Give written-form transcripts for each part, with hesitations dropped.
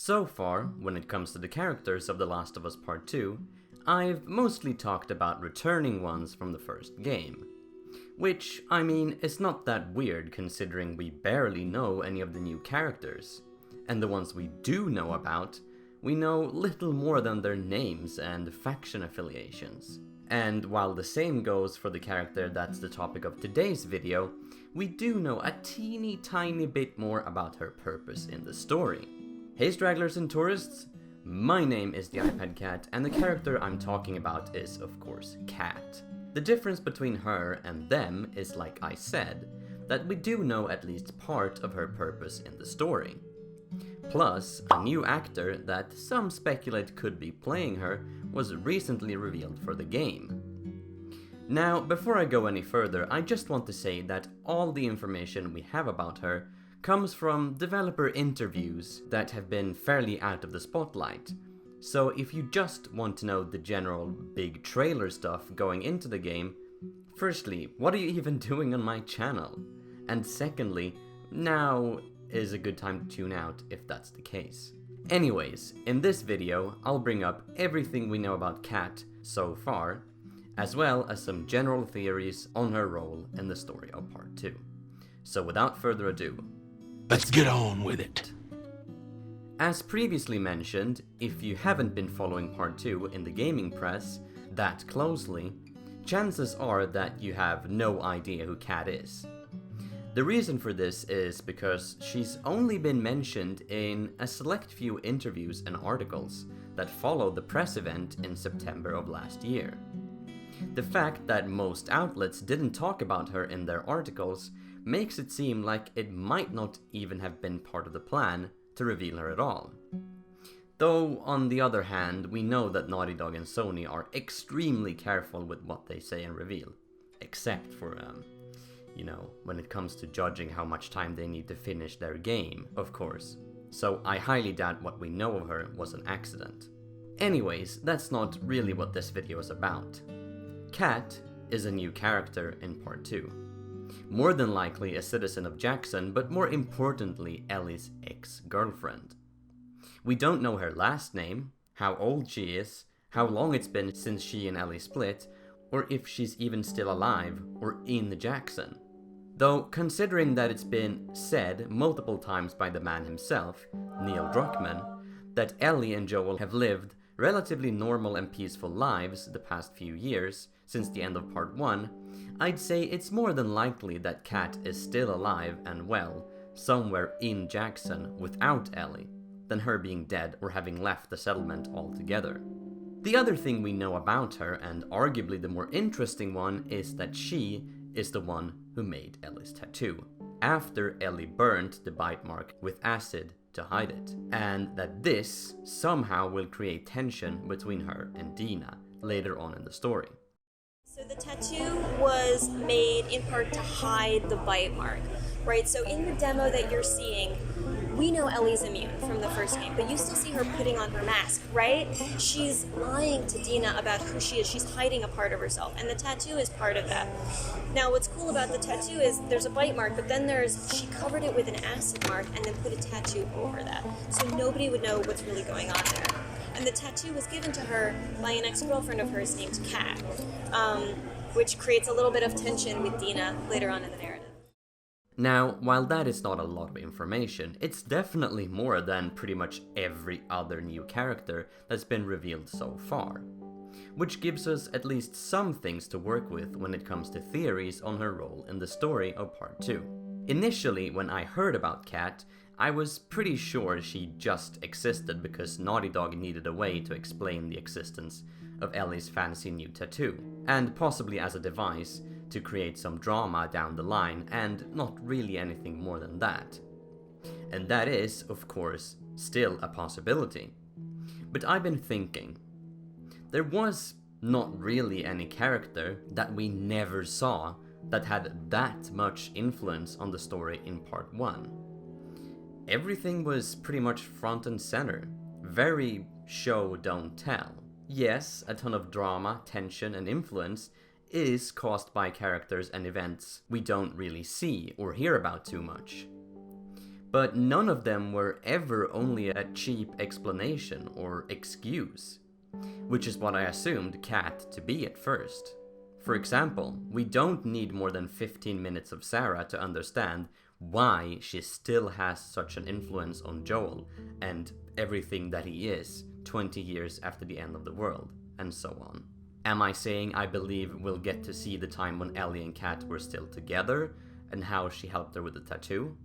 So far, when it comes to the characters of The Last of Us Part 2, I've mostly talked about returning ones from the first game. Which, I mean, is not that weird considering we barely know any of the new characters. And the ones we do know about, we know little more than their names and faction affiliations. And while the same goes for the character that's the topic of today's video, we do know a teeny tiny bit more about her purpose in the story. Hey stragglers and tourists, my name is TheiPadCat and the character I'm talking about is of course Cat. The difference between her and them is, like I said, that we do know at least part of her purpose in the story. Plus, a new actor that some speculate could be playing her was recently revealed for the game. Now, before I go any further, I just want to say that all the information we have about her comes from developer interviews that have been fairly out of the spotlight. So if you just want to know the general big trailer stuff going into the game, firstly, what are you even doing on my channel? And secondly, now is a good time to tune out if that's the case. Anyways, in this video, I'll bring up everything we know about Cat so far, as well as some general theories on her role in the story of Part 2. So without further ado, let's get on with it. As previously mentioned, if you haven't been following Part 2 in the gaming press that closely, chances are that you have no idea who Cat is. The reason for this is because she's only been mentioned in a select few interviews and articles that followed the press event in September of last year. The fact that most outlets didn't talk about her in their articles makes it seem like it might not even have been part of the plan to reveal her at all. Though, on the other hand, we know that Naughty Dog and Sony are extremely careful with what they say and reveal. Except for, when it comes to judging how much time they need to finish their game, of course. So I highly doubt what we know of her was an accident. Anyways, that's not really what this video is about. Cat is a new character in Part 2. More than likely a citizen of Jackson, but more importantly Ellie's ex-girlfriend. We don't know her last name, how old she is, how long it's been since she and Ellie split, or if she's even still alive or in Jackson. Though, considering that it's been said multiple times by the man himself, Neil Druckmann, that Ellie and Joel have lived relatively normal and peaceful lives the past few years, since the end of Part 1, I'd say it's more than likely that Cat is still alive and well, somewhere in Jackson without Ellie, than her being dead or having left the settlement altogether. The other thing we know about her, and arguably the more interesting one, is that she is the one who made Ellie's tattoo, after Ellie burnt the bite mark with acid to hide it, and that this somehow will create tension between her and Dina later on in the story. So the tattoo was made in part to hide the bite mark, right? So in the demo that you're seeing, we know Ellie's immune from the first game, but you still see her putting on her mask, right? She's lying to Dina about who she is. She's hiding a part of herself, and the tattoo is part of that. Now, what's cool about the tattoo is there's a bite mark, but then she covered it with an acid mark and then put a tattoo over that, so nobody would know what's really going on there. And the tattoo was given to her by an ex-girlfriend of hers named Kat, which creates a little bit of tension with Dina later on in the narrative. Now, while that is not a lot of information, it's definitely more than pretty much every other new character that's been revealed so far. Which gives us at least some things to work with when it comes to theories on her role in the story of Part 2. Initially, when I heard about Cat, I was pretty sure she just existed because Naughty Dog needed a way to explain the existence of Ellie's fancy new tattoo, and possibly as a device to create some drama down the line, and not really anything more than that. And that is, of course, still a possibility. But I've been thinking, there was not really any character that we never saw that had that much influence on the story in Part 1. Everything was pretty much front and center, very show don't tell. Yes, a ton of drama, tension and influence is caused by characters and events we don't really see or hear about too much. But none of them were ever only a cheap explanation or excuse, which is what I assumed Cat to be at first. For example, we don't need more than 15 minutes of Sarah to understand why she still has such an influence on Joel and everything that he is 20 years after the end of the world, and so on. Am I saying I believe we'll get to see the time when Ellie and Cat were still together and how she helped her with the tattoo?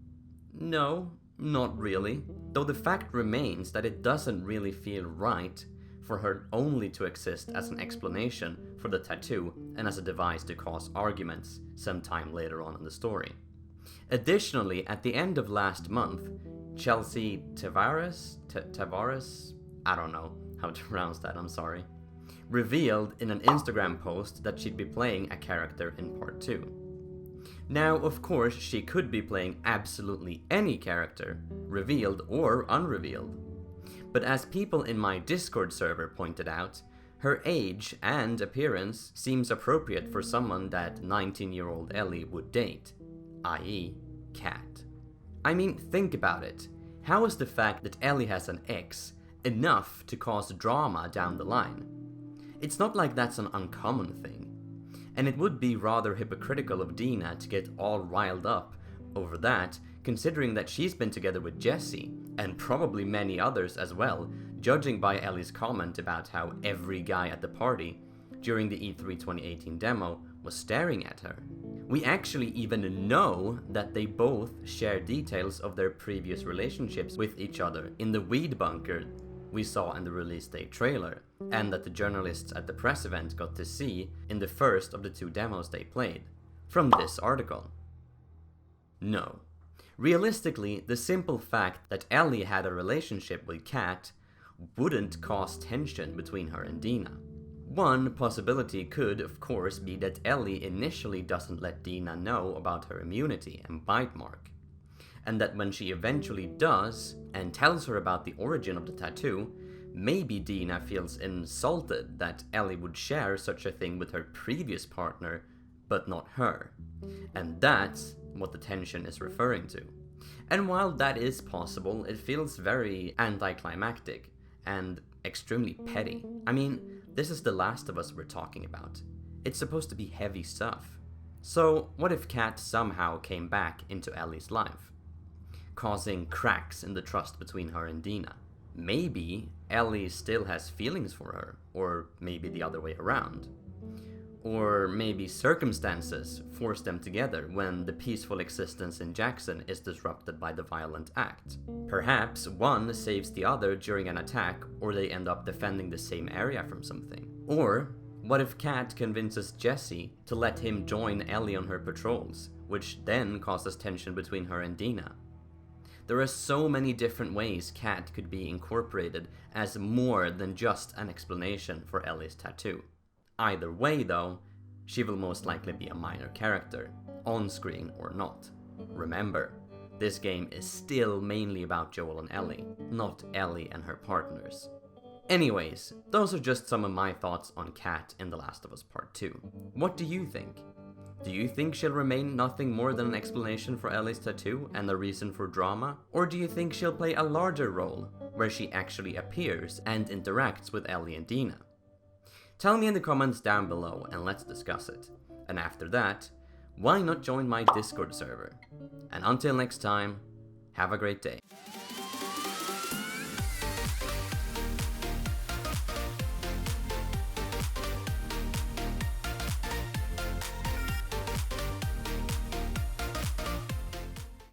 No, not really. Though the fact remains that it doesn't really feel right for her only to exist as an explanation for the tattoo and as a device to cause arguments sometime later on in the story. Additionally, at the end of last month, Chelsea Tavares, I don't know how to pronounce that, I'm sorry, revealed in an Instagram post that she'd be playing a character in part 2. Now, of course, she could be playing absolutely any character, revealed or unrevealed. But as people in my Discord server pointed out, her age and appearance seems appropriate for someone that 19-year-old Ellie would date, i.e. Cat. I mean, think about it. How is the fact that Ellie has an ex enough to cause drama down the line? It's not like that's an uncommon thing. And it would be rather hypocritical of Dina to get all riled up over that, considering that she's been together with Jesse, and probably many others as well, judging by Ellie's comment about how every guy at the party during the E3 2018 demo was staring at her. We actually even know that they both share details of their previous relationships with each other in the weed bunker we saw in the release date trailer, and that the journalists at the press event got to see in the first of the 2 demos they played, from this article. No. Realistically, the simple fact that Ellie had a relationship with Cat wouldn't cause tension between her and Dina. One possibility could, of course, be that Ellie initially doesn't let Dina know about her immunity and bite mark, and that when she eventually does, and tells her about the origin of the tattoo, maybe Dina feels insulted that Ellie would share such a thing with her previous partner, but not her. And that's what the tension is referring to. And while that is possible, it feels very anticlimactic and extremely petty. I mean, this is The Last of Us we're talking about. It's supposed to be heavy stuff. So what if Cat somehow came back into Ellie's life, causing cracks in the trust between her and Dina? Maybe Ellie still has feelings for her, or maybe the other way around. Or maybe circumstances force them together when the peaceful existence in Jackson is disrupted by the violent act. Perhaps one saves the other during an attack, or they end up defending the same area from something. Or what if Cat convinces Jesse to let him join Ellie on her patrols, which then causes tension between her and Dina? There are so many different ways Cat could be incorporated as more than just an explanation for Ellie's tattoo. Either way though, she will most likely be a minor character, on screen or not. Remember, this game is still mainly about Joel and Ellie, not Ellie and her partners. Anyways, those are just some of my thoughts on Cat in The Last of Us Part 2. What do you think? Do you think she'll remain nothing more than an explanation for Ellie's tattoo and a reason for drama? Or do you think she'll play a larger role, where she actually appears and interacts with Ellie and Dina? Tell me in the comments down below and let's discuss it. And after that, why not join my Discord server? And until next time, have a great day.